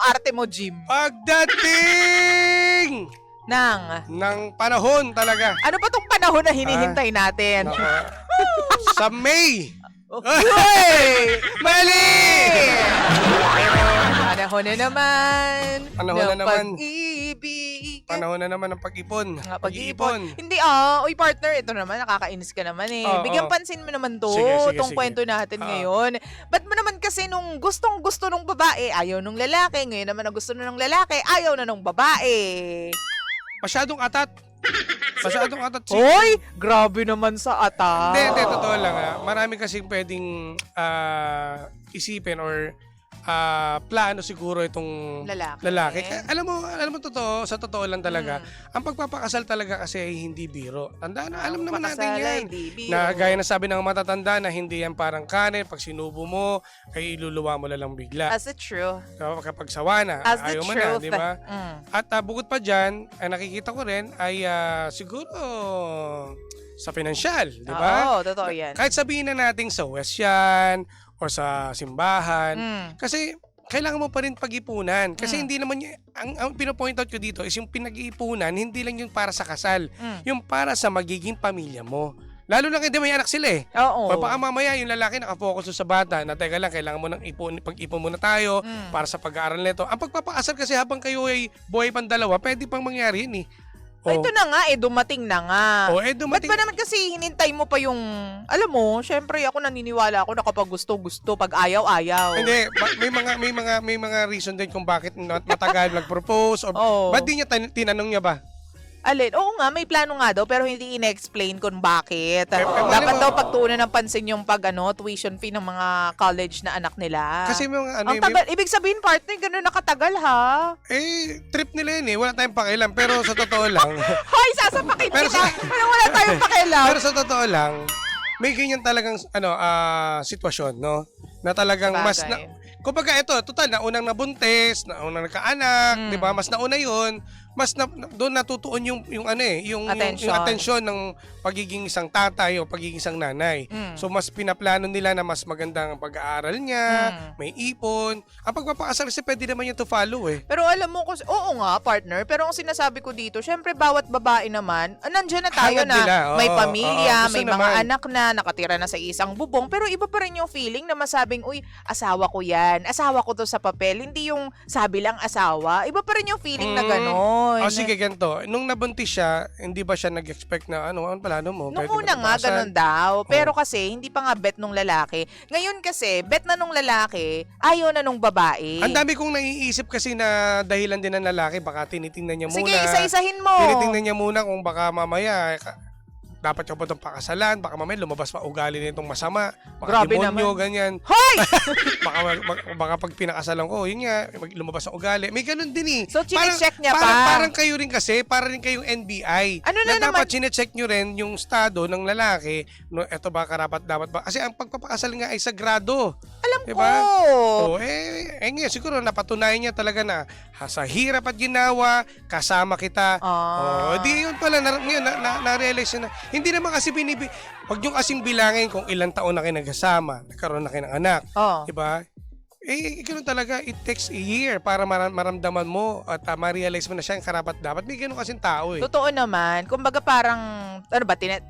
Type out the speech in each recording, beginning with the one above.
arte mo, Jim? Pagdating ng panahon talaga. Ano pa tong panahon na hinihintay natin? Sa May. Uy! Mali! Panahon na naman. Panahon na naman. Pag-ibig. Panahon na naman ng pag-ipon. Pag-iipon. Hindi uy partner, ito naman, nakakainis ka naman eh. Bigyan pansin mo naman to, tong kwento natin ngayon. Ba't mo naman kasi nung gustong-gusto nung babae, ayaw nung lalaki, ngayon naman na gusto na nung lalaki, ayaw na nung babae. Masyadong atat. Masyadong atat. Hoy, grabe naman sa atat. Hindi, totoo lang. Marami kasing pwedeng isipin or plano siguro itong lalaki. Alam mo sa totoo lang talaga, ang pagpapakasal talaga kasi ay hindi biro. Tanda na, alam naman natin yan. Na gaya na sabi ng matatanda na hindi yan parang kanin, pag sinubo mo, ay iluluwa mo lang bigla. As it true. Kapag sawa na, ayaw mo na, di ba? At bukod pa dyan, ay nakikita ko rin ay siguro sa pinansyal, di ba? Oo, totoo yan. Kahit sabihin na natin sa West yan, or sa simbahan. Kasi kailangan mo pa rin pag-ipunan. Kasi hindi naman ang pinopoint out ko dito is yung pinag-iipunan, hindi lang yung para sa kasal. Yung para sa magiging pamilya mo. Lalo lang hindi may anak sila eh. Oo. Baka mamaya yung lalaki nakafocus sa bata na teka lang, kailangan mo nang pag-ipon muna tayo para sa pag-aaral nito. Ang pagpapakasal kasi habang kayo ay buhay pang dalawa, pwede pang mangyari yun eh. Ito na nga dumating na nga. Dumating. Ba't ba naman kasi hinintay mo pa yung, alam mo, syempre ako naniniwala ako na kapag gusto, pag ayaw. Hindi, may mga reason din kung bakit matagal nag-propose or ba't di niya tinanong niya ba? Alin? Oo nga, may plano nga daw pero hindi ina-explain kung bakit. Dapat daw pagtuunan ng pansin yung tuition fee ng mga college na anak nila. Kasi mga ang tagal, ibig sabihin partner, gano'n nakatagal ha? Trip nila yun eh. Wala tayong pakialam. Pero sa totoo lang. Hoy, sasapakin kita! Wala tayong pakialam. Pero sa totoo lang, may ganyan talagang sitwasyon, no? Na talagang mas na... Kumbaga ito, total, naunang nabuntis, naunang nagkaanak, di ba? Mas nauna yun. Mas doon natutuon yung atensyon ng pagiging isang tatay o pagiging isang nanay. So mas pinaplano nila na mas magandang pag-aaral niya, may ipon. Ang pagpapakasal kasi pwede naman yan to follow eh. Pero alam mo, oo nga partner, pero ang sinasabi ko dito, syempre bawat babae naman, nandiyan na tayo na may pamilya, may mga anak na, nakatira na sa isang bubong, pero iba pa rin yung feeling na masabing, uy, asawa ko yan, asawa ko to sa papel, hindi yung sabi lang asawa, iba pa rin yung feeling na gano'n. Sige, ganito. Nung nabuntis siya, hindi ba siya nag-expect na ano plano mo? Nung una nga, ganun daw. Pero kasi, hindi pa nga bet nung lalaki. Ngayon kasi, bet na nung lalaki, ayaw na nung babae. Ang dami kong naiisip kasi na dahilan din ng lalaki. Baka tinitingnan niya muna. Sige, isa-isahin mo. Tinitingnan niya muna kung baka mamaya dapat ka pa itong pakasalan, baka mamaya lumabas pa ugali na itong masama, baka grabe demonyo, naman. ganyan. Hoy! baka pag pinakasalan ko, yun nga, lumabas ang ugali. May ganun din eh. So, chinecheck niya pa? Parang kayo rin kasi, para rin kayong NBI. Ano na naman? Dapat chinecheck nyo rin yung estado ng lalaki, no, eto ba karapat dapat ba? Kasi ang pagpapakasal nga ay sagrado. Alam diba? ko. Ngayon, siguro napatunayan niya talaga na sa hirap at ginawa, kasama kita. Di yun pala, ngayon, na-realize na, hindi naman kasi wag yung kasing bilangin kung ilang taon na kayo nagkasama, nagkaroon na kayo ng anak. Diba? Ganun talaga, it takes a year para maramdaman mo at ma-realize mo na siya ang karapat dapat. May ganun kasing tao eh. Totoo naman. Kumbaga parang,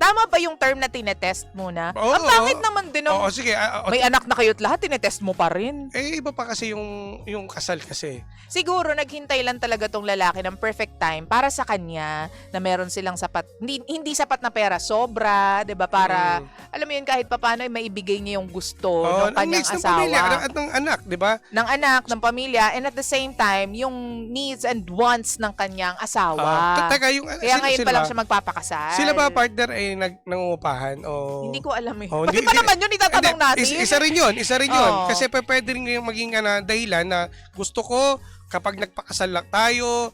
tama ba yung term na tinetest muna? Ang pangit naman din. Sige. May anak na kayo't lahat, tinetest mo pa rin. Iba pa kasi yung kasal kasi. Siguro, naghintay lang talaga tong lalaki ng perfect time para sa kanya na meron silang sapat, hindi sapat na pera, sobra, diba? Para, alam mo yun, kahit paano, maibigay niya yung gusto ng kanyang asawa. Pamilya, at ng anak, di ba? Ng anak, ng pamilya, and at the same time, yung needs and wants ng kanyang asawa. Kaya ngayon pa lang siya magpapakasal. Sila ba partner ay nangungupahan? Hindi ko alam eh. Bakit ba naman yun itatanong natin? Isa rin yun. Kasi pwede rin yung maging dahilan na gusto ko kapag nagpakasal lang tayo,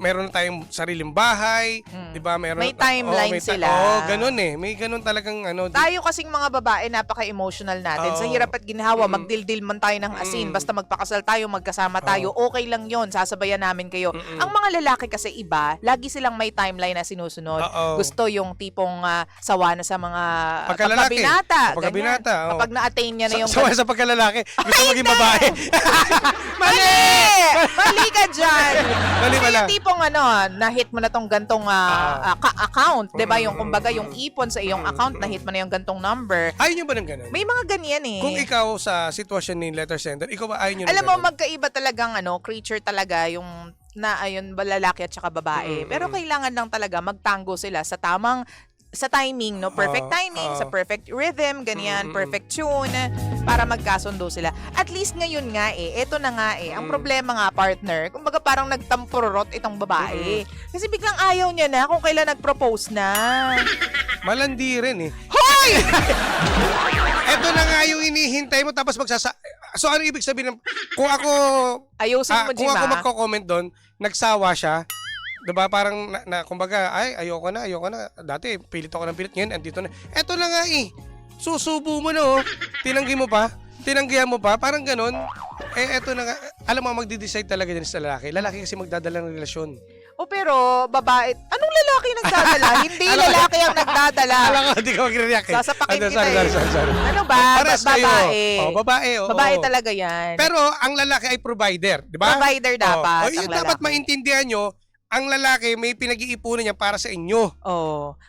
meron na tayong sariling bahay, 'di ba? May timeline sila. Ganun eh. May ganun talagang Tayo kasing mga babae, napaka-emotional natin. Sa hirap at ginhawa, magdildil man tayo ng asin, basta magpakasal tayo, magkasama tayo, okay lang 'yon. Sasabayan namin kayo. Ang mga lalaki kasi iba, lagi silang may timeline na sinusunod. Gusto yung tipong sawa na sa mga pagkabinata. Pagkabinata. Kapag na-attain niya na yung sawa sa pagkalalaki, gusto maging babae. Mali! Mali ka dyan! Mali pala. Yung tipong na-hit mo na tong gantong account, di ba? Yung kumbaga, yung ipon sa iyong account, na-hit mo na yung gantong number. Ayaw nyo ba ng ganun? May mga ganyan eh. Kung ikaw sa sitwasyon ni letter sender, ikaw ba ayaw nyo ng Alam mo, ganun? magkaiba talagang creature talaga yung ayun, lalaki at saka babae. Pero kailangan lang talaga magtango sila sa timing, no? Perfect timing, sa perfect rhythm, ganyan, perfect tune, para magkasundo sila. At least ngayon nga eto na nga ang problema nga, partner, kumbaga parang nagtampurot itong babae. Kasi biglang ayaw niya na kung kailan nag-propose na. Malandi rin eh. Hoy! Eto na nga yung inihintay mo tapos So ano ibig sabihin kung ako Ayusin mo, kung Jima. ako magko-comment doon, nagsawa siya, 'di ba? Parang kumbaga, ayoko na. Dati pilit ako ng pilit, ngayon andito na. Eto na nga susubo mo na tinanggihan mo pa, parang ganun. Eto na nga, alam mo magde-decide talaga din sa lalaki. Lalaki kasi magdadala ng relasyon. Pero babae, anong lalaki nagdadala? Hindi lalaki ang nagdadala. Alam ko, hindi ka mag-react eh. Sasapakin kita sorry. Ano ba? Pares kayo. Babae. Babae. Babae talaga yan. Pero ang lalaki ay provider, di ba? Provider dapat. Yun dapat maintindihan nyo, ang lalaki may pinag-iipunan niya para sa inyo.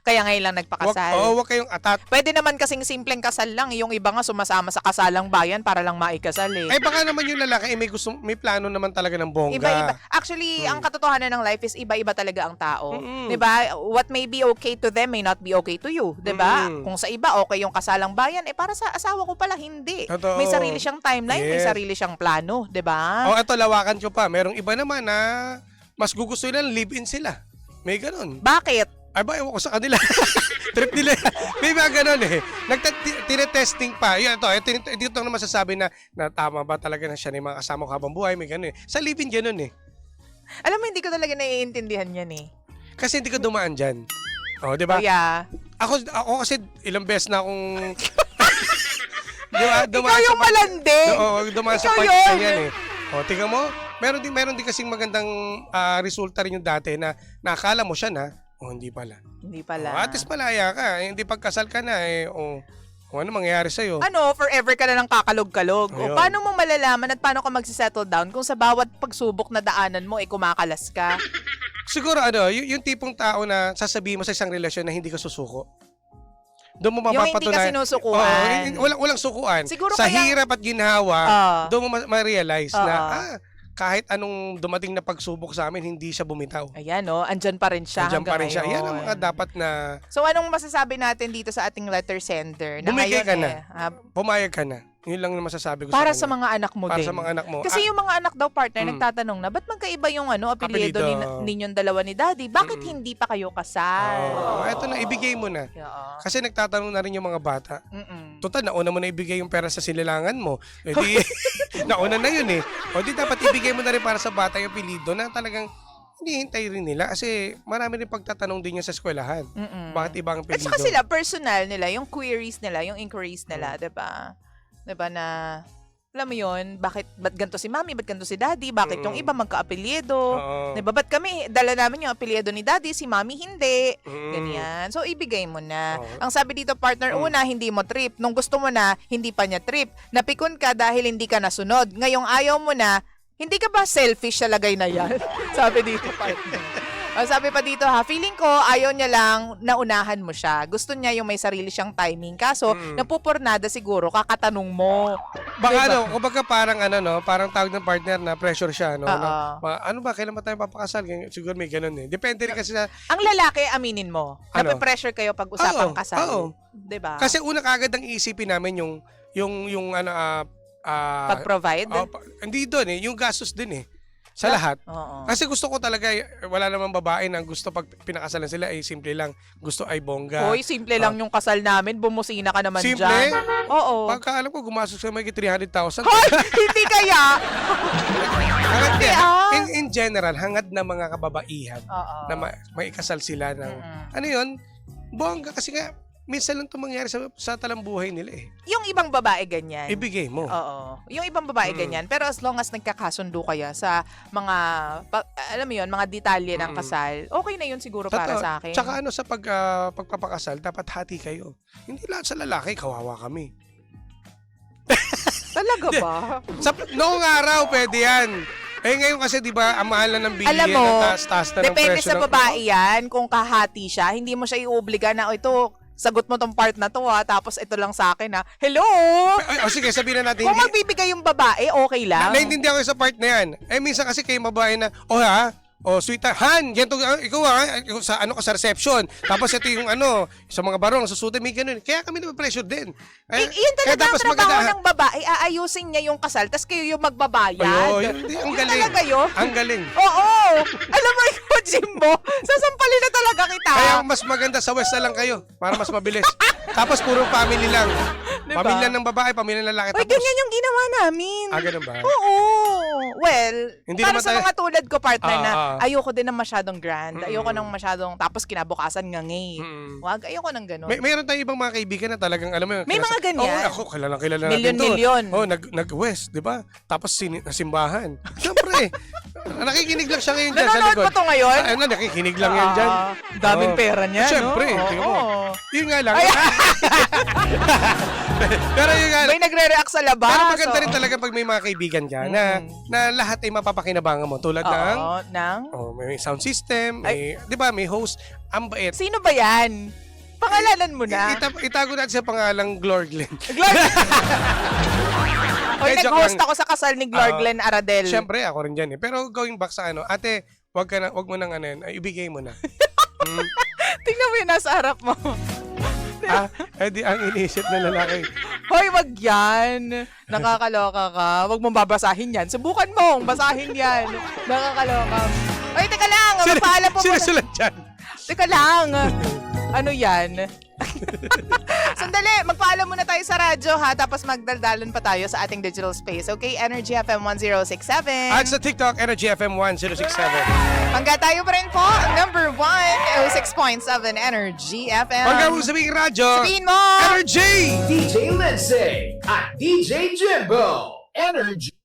Kaya ngayon lang nagpakasal. Wag kayong atat. Pwede naman kasing simpleng kasal lang. Yung iba nga sumasama sa kasalang bayan para lang maikasal eh. Baka naman yung lalaki may plano naman talaga ng bongga. Iba-iba. Actually, ang katotohanan ng life is iba-iba talaga ang tao. 'Di ba? What may be okay to them may not be okay to you, 'di ba? Kung sa iba okay yung kasalang bayan, para sa asawa ko pala hindi. Totoo. May sarili siyang timeline, may sarili siyang plano, 'di ba? Ito lawakan ko pa. Merong iba naman na mas gugusto nila live-in sila. May ganun. Bakit? Ewan ko sa kanila. Trip nila. May mga ganun eh. Tinetesting pa. Dito naman masasabi na tama ba talaga na siya na yung mga kasama ko habang buhay. May ganun eh. Sa live-in ganun eh. Alam mo, hindi ko talaga naiintindihan yan eh. Kasi hindi ko dumaan dyan. Di ba? Yeah. Ako kasi ilang beses na akong... Di ba? Ikaw yung malandi. Dumaan sa part na yan eh. Tingnan mo, meron din kasing magandang resulta rin yung dati na nakala mo siya na, hindi pala. Hindi pala. At least malaya ka, hindi pagkasal ka na ano mangyayari sa'yo? Forever ka na lang kakalog-kalog. Paano mo malalaman at paano ka magsisettle down kung sa bawat pagsubok na daanan mo kumakalas ka? Siguro yung tipong tao na sasabihin mo sa isang relasyon na hindi ka susuko. Doon mo yung hindi ka mapapatunayan. sinusukuan. Walang sukuan. Siguro sa kaya, hirap at ginhawa, doon mo ma-realize na kahit anong dumating na pagsubok sa amin, hindi siya bumitaw. Ayan andyan pa rin siya hanggang ngayon. Yan ang mga dapat na... So anong masasabi natin dito sa ating letter sender? Bumigay ka na. Pumayag ka na. Yun lang na masasabi ko para sa sa mga anak mo para din. sa mga anak mo. Kasi yung mga anak daw, partner, nagtatanong na, ba't magkaiba yung apelyido ninyong dalawa ni daddy? Bakit hindi pa kayo kasal? Eto na, ibigay mo na. Kasi nagtatanong na rin yung mga bata. Total, nauna mo na ibigay yung pera sa sinilangan mo. Nauna na yun eh. Di dapat ibigay mo na rin para sa bata yung apelyido na talagang hinihintay rin nila kasi marami rin pagtatanong din yan sa eskwelahan. Bakit ibang apelyido? At saka sila, personal nila, yung queries nila, yung inquiries nila, diba? Diba na, alam mo yun, ba't ganito si mami, ba't ganito si daddy, bakit yung iba magka-apelyido, diba? Ba't kami, dala namin yung apelyido ni daddy, si mami hindi, ganyan. So, ibigay mo na. Ang sabi dito, partner, una, hindi mo trip. Nung gusto mo na, hindi pa niya trip. Napikon ka dahil hindi ka nasunod. Ngayong ayaw mo na, hindi ka ba selfish sa lagay na yan? Sabi dito, partner. Sabi pa dito feeling ko ayaw niya lang naunahan mo siya. Gusto niya yung may sarili siyang timing. Kaso, napupurnada siguro, kakatanong mo. Baka diba? Kumbaga parang parang tawag ng partner na pressure siya. Ano ba, kailan ba tayo papakasal? Siguro may ganun eh. Depende rin kasi sa... Ang lalaki, aminin mo, nape-pressure kayo pag usapang kasal. Diba? Kasi una kagad ang iisipin namin yung pag-provide? hindi doon eh, yung gastos din eh. Sa lahat. Oo. Kasi gusto ko talaga, wala namang babae na gusto pag pinakasalan sila ay simple lang. Gusto ay bongga. Hoy, simple lang yung kasal namin. Bumusina ka naman Simple? dyan. Oo. Pagka alam ko, gumastos sa may 300,000. Hoy, hindi kaya. Hangad Hindi, din. In general, hangad na mga kababaihan Oo. na may ikasal sila ng, ano yun, bongga. Kasi nga, minsan lang ito mangyari sa talambuhay nila eh. Yung ibang babae ganyan. Ibigay mo. Oo. Yung ibang babae ganyan. Pero as long as nagkakasundo kaya sa mga, alam mo yun, mga detalye ng kasal, okay na yun siguro para Totoo. sa akin. Tsaka ano, sa pagpapakasal, dapat hati kayo. Hindi lahat sa lalaki, kawawa kami. Talaga ba? Noong araw, pwede yan. Eh ngayon kasi 'di ba, ang mahal na ng bilihin, Alam mo, ang taas-taas na ng depende presyo sa ng- babae yan. Kung kahati siya, hindi mo siya iuobliga na, ito, sagot mo tong part na to tapos ito lang sa akin Hello? Sige, sabihin na natin. Kung magbibigay yung babae, okay lang. Naiintindihan ko sa part na yan. Eh, minsan kasi kayo babae na, sweetheart, Han, ganito, ikaw sa ano ka sa reception. Tapos ito yung sa mga barong, susutin, may ganun. Kaya kami na-pressure din. Yun talaga ang trabaho ng babae. Aayusin niya yung kasal, tas kayo yung magbabayad. Ang galing. Talaga yun? Ang galing. Oo. Alam mo, ikaw, Jimbo, sasampalin na talaga kita. Kaya mas maganda sa West na lang kayo para mas mabilis. Tapos puro family lang. Diba? Pamilya ng babae, pamilya ng lalaki. Oy, ganyan yung ginawa namin. Ganun ba? Oo. Well, Hindi para naman sa tayo- mga tulad ko, partner, na ayoko din ng masyadong grand. Mm-mm. Ayoko ng masyadong, tapos kinabukasan ngangay. Wag, ayoko ng ganun. Meron tayong ibang mga kaibigan na talagang, alam mo yun. May mga ganyan. Ako, kilala natin to. Milyon-milyon. Nag-West, di ba? Tapos nasimbahan. Siyempre, nakikinig lang siya ngayon dyan sa Nanonood likod. mo to ngayon? Nakikinig lang yan dyan. Daming pera niya, Siyempre, no? tingnan mo. Oo. Yun nga lang. Pero yun nga lang. May nagre-react sa labas. Pero maganda rin talaga pag may mga kaibigan ka na lahat ay mapapakinabangan mo. Tulad ng may sound system, di ba, may host. Ang bait. Sino ba yan? Pangalanan mo na. Itago natin sa pangalang Glorglen. Hoy, nag-host ako sa kasal ni Glorglen Aradel. Siyempre, ako rin dyan eh. Pero going back sa ate, wag mo nang ibigay mo na. Tingnan mo yung nasa harap mo. Di ang iniisip ng lalaki. Hoy, wag yan. Nakakaloka ka. Wag mong babasahin yan. Subukan mong basahin yan. Nakakaloka. Hoy, teka lang. Magpaalam po muna. Sinusulat dyan. Teka lang. Ano yan? Sandali, magpaalam muna tayo sa radyo tapos magdaldalan pa tayo sa ating digital space. Okay, Energy FM 1067. At sa TikTok, Energy FM 1067. Hangga tayo pa rin po, number 1, 06.7 Energy FM. Hanggang mo sabihin radyo, Sabihin mo! Energy! DJ Lindsay at DJ Jimbo. Energy.